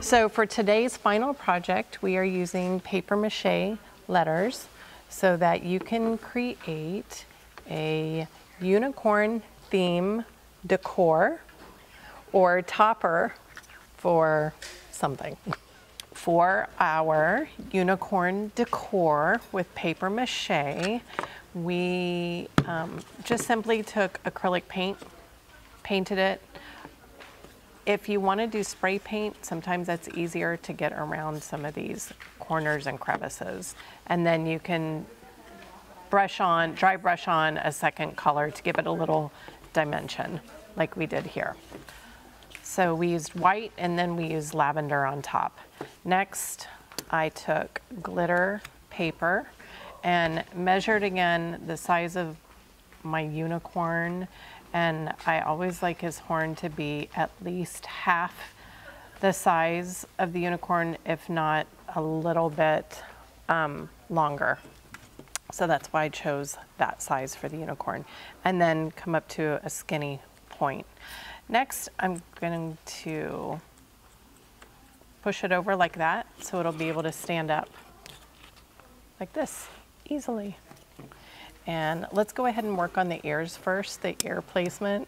So for today's final project, we are using paper mache letters so that you can create a unicorn theme decor or topper for something. For our unicorn decor with paper mache, we just simply took acrylic paint, painted it. If you want to do spray paint, sometimes that's easier to get around some of these corners and crevices. And then you can dry brush on a second color to give it a little dimension, like we did here. So we used white and then we used lavender on top. Next, I took glitter paper and measured again the size of my unicorn. And I always like his horn to be at least half the size of the unicorn, if not a little bit longer. So that's why I chose that size for the unicorn. And then come up to a skinny point. Next, I'm going to push it over like that so it'll be able to stand up like this easily. And let's go ahead and work on the ears first, the ear placement.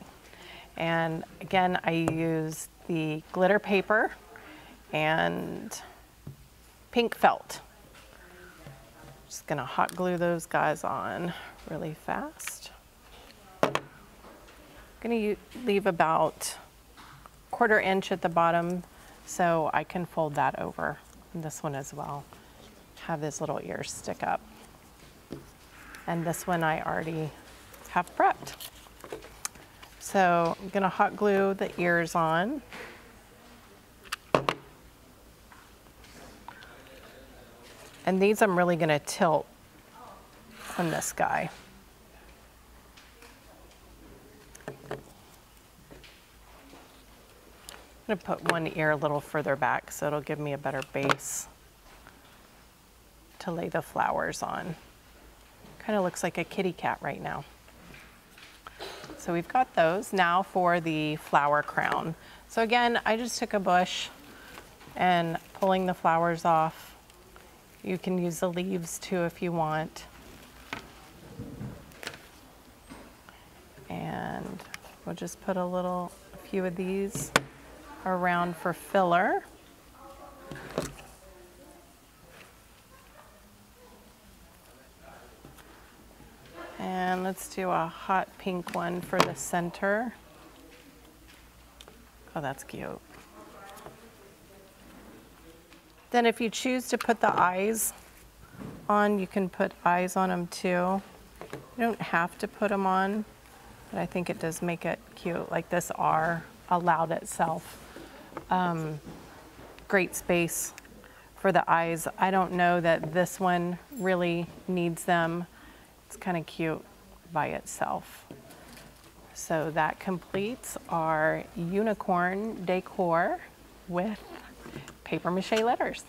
And again, I use the glitter paper and pink felt. Just gonna hot glue those guys on really fast. Gonna leave about 1/4 inch at the bottom so I can fold that over. And this one as well. Have his little ears stick up. And this one I already have prepped. So I'm gonna hot glue the ears on. And these I'm really gonna tilt on this guy. I'm gonna put one ear a little further back so it'll give me a better base to lay the flowers on. Kind of looks like a kitty cat right now. So we've got those. Now for the flower crown. So again, I just took a bush and pulling the flowers off. You can use the leaves too if you want. And we'll just put a few of these around for filler. And let's do a hot pink one for the center. Oh, that's cute. Then if you choose to put the eyes on, you can put eyes on them too. You don't have to put them on, but I think it does make it cute. Like this R allowed itself. Great space for the eyes. I don't know that this one really needs them. It's kind of cute by itself. So that completes our unicorn decor with paper mache letters.